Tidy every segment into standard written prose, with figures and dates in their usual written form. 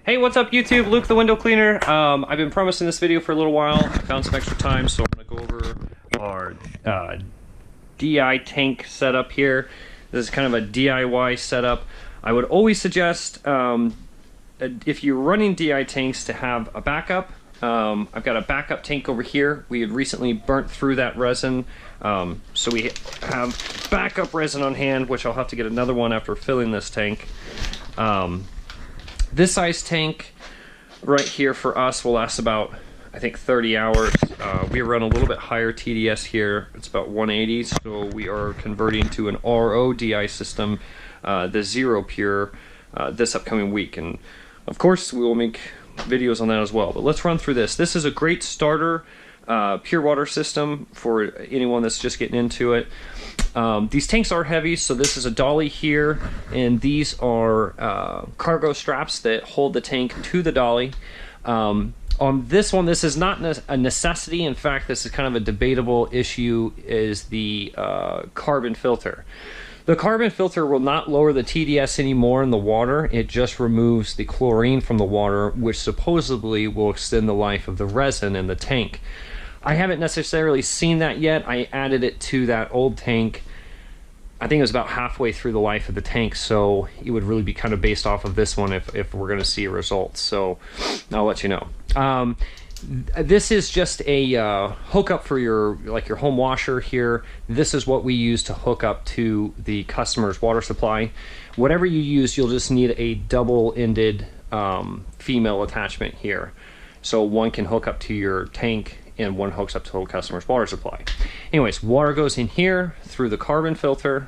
Hey, what's up YouTube? Luke the window cleaner. I've been promising this video for a little while. I found some extra time, so I'm going to go over our DI tank setup here. This is kind of a DIY setup. I would always suggest, if you're running DI tanks, to have a backup. I've got a backup tank over here. We had recently burnt through that resin, so we have backup resin on hand, which I'll have to get another one after filling this tank. This size tank right here for us will last about, I think, 30 hours. We run a little bit higher TDS here. It's about 180, so we are converting to an RO DI system, the Zero Pure, this upcoming week. And of course, we will make videos on that as well. But let's run through this. This is a great starter pure water system for anyone that's just getting into it. These tanks are heavy, so this is a dolly here, and these are cargo straps that hold the tank to the dolly. On this one, this is not a necessity. In fact, this is kind of a debatable issue, is the carbon filter. The carbon filter will not lower the TDS anymore in the water. It just removes the chlorine from the water, which supposedly will extend the life of the resin in the tank. I haven't necessarily seen that yet. I added it to that old tank. I think it was about halfway through the life of the tank, so it would really be kind of based off of this one if we're going to see results. So I'll let you know. This is just a hookup for your home washer here. This is what we use to hook up to the customer's water supply. Whatever you use, you'll just need a double-ended female attachment here. So one can hook up to your tank and one hooks up to the customer's water supply. Anyways, water goes in here through the carbon filter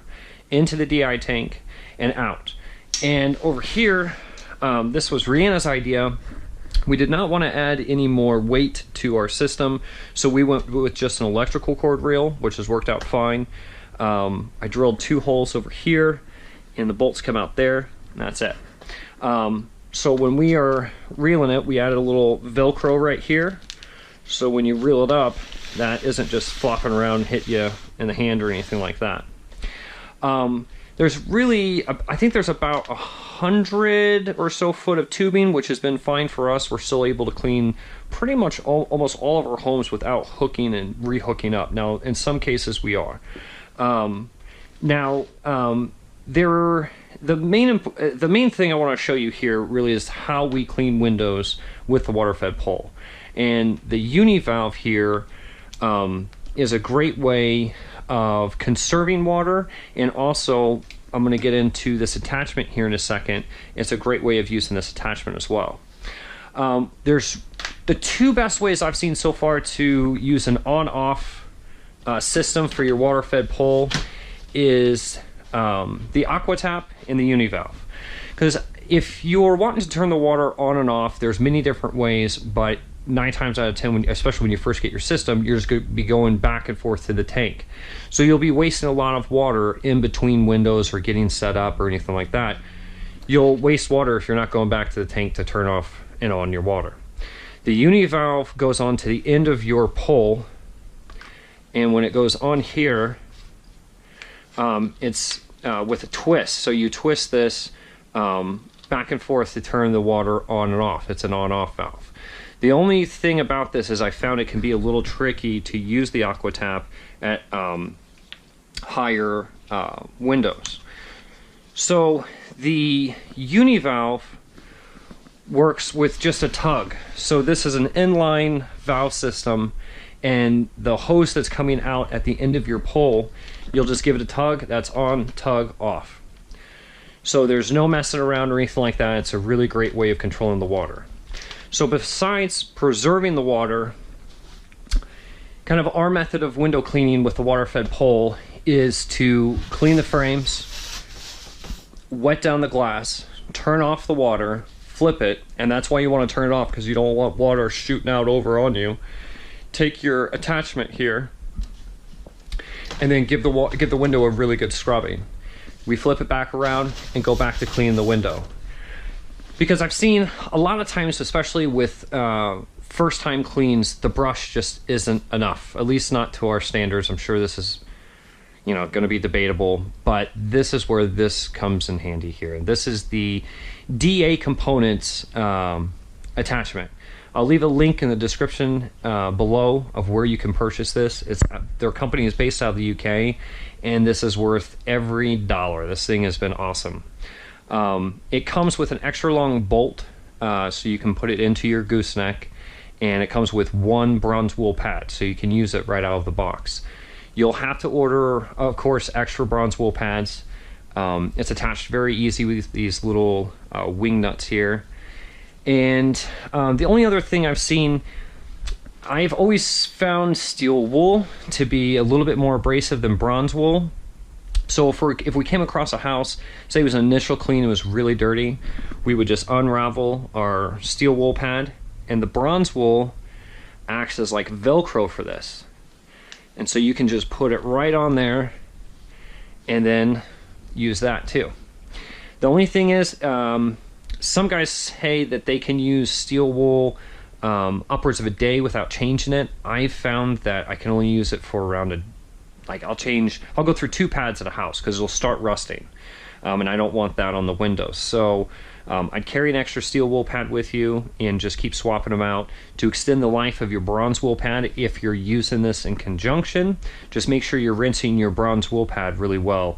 into the DI tank and out. And over here, this was Reanna's idea. We did not want to add any more weight to our system, so we went with just an electrical cord reel, which has worked out fine. I drilled 2 holes over here, and the bolts come out there, and that's it. So when we are reeling it, we added a little Velcro right here, so when you reel it up, that isn't just flopping around and hit you in the hand or anything like that. There's really, I think there's about 100 or so foot of tubing, which has been fine for us. We're still able to clean pretty much almost all of our homes without hooking and re-hooking up. Now, in some cases we are. The main thing I want to show you here really is how we clean windows with the water-fed pole. And the Uni Valve here is a great way of conserving water, and also I'm going to get into this attachment here in a second. It's a great way of using this attachment as well. There's the 2 best ways I've seen so far to use an on-off system for your water-fed pole is the aqua tap and the Uni Valve. Because if you're wanting to turn the water on and off, there's many different ways, but 9 times out of 10, especially when you first get your system, you're just going to be going back and forth to the tank. So you'll be wasting a lot of water in between windows or getting set up or anything like that. You'll waste water if you're not going back to the tank to turn off and on your water. The Uni Valve goes on to the end of your pole, and when it goes on here, it's with a twist. So you twist this back and forth to turn the water on and off. It's an on-off valve. The only thing about this is I found it can be a little tricky to use the aqua tap at higher windows. So the Uni Valve works with just a tug. So this is an inline valve system, and the hose that's coming out at the end of your pole, you'll just give it a tug. That's on, tug, off. So there's no messing around or anything like that. It's a really great way of controlling the water. So besides preserving the water, kind of our method of window cleaning with the water-fed pole is to clean the frames, wet down the glass, turn off the water, flip it, and that's why you want to turn it off, because you don't want water shooting out over on you. Take your attachment here, and then give the window a really good scrubbing. We flip it back around and go back to clean the window. Because I've seen a lot of times, especially with first-time cleans, the brush just isn't enough, at least not to our standards. I'm sure this is going to be debatable, but this is where this comes in handy here. This is the DA components attachment. I'll leave a link in the description below of where you can purchase this. Their company is based out of the UK, and this is worth every dollar. This thing has been awesome. It comes with an extra long bolt, so you can put it into your gooseneck, and it comes with one bronze wool pad, so you can use it right out of the box. You'll have to order, of course, extra bronze wool pads. It's attached very easy with these little wing nuts here. And the only other thing I've seen, I've always found steel wool to be a little bit more abrasive than bronze wool. So if we came across a house, say it was an initial clean, it was really dirty, we would just unravel our steel wool pad, and the bronze wool acts as like Velcro for this. And so you can just put it right on there and then use that too. The only thing is, some guys say that they can use steel wool upwards of a day without changing it. I've found that I can only use it for around I'll go through 2 pads at a house because it'll start rusting. And I don't want that on the windows. So I'd carry an extra steel wool pad with you and just keep swapping them out to extend the life of your bronze wool pad. If you're using this in conjunction, just make sure you're rinsing your bronze wool pad really well,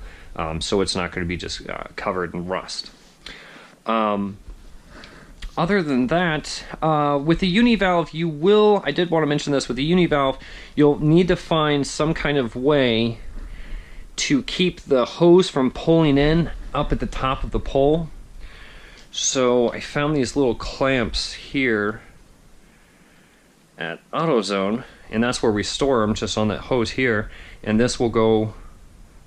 so it's not going to be just covered in rust. Other than that, with the Uni Valve, I did want to mention this, with the Uni Valve, you'll need to find some kind of way to keep the hose from pulling in up at the top of the pole. So I found these little clamps here at AutoZone, and that's where we store them, just on that hose here. And this will go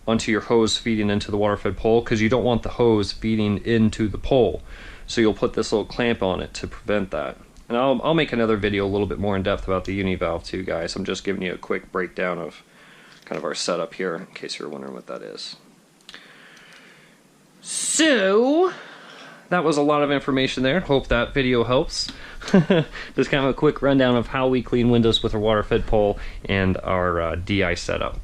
onto your hose feeding into the water-fed pole, because you don't want the hose feeding into the pole. So you'll put this little clamp on it to prevent that. And I'll make another video a little bit more in depth about the Uni Valve too, guys. I'm just giving you a quick breakdown of kind of our setup here, in case you're wondering what that is. So that was a lot of information there. Hope that video helps. Just kind of a quick rundown of how we clean windows with our water-fed pole and our DI setup.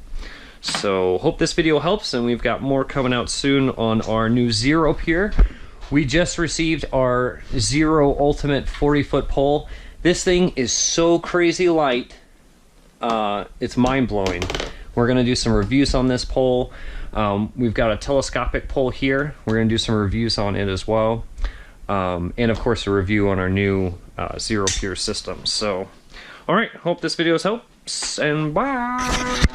So hope this video helps, and we've got more coming out soon on our new Zero here. We just received our Zero Ultimate 40-foot pole. This thing is so crazy light, it's mind-blowing. We're going to do some reviews on this pole. We've got a telescopic pole here. We're going to do some reviews on it as well. And of course a review on our new Zero Pure system. So, alright, hope this video helps, and bye!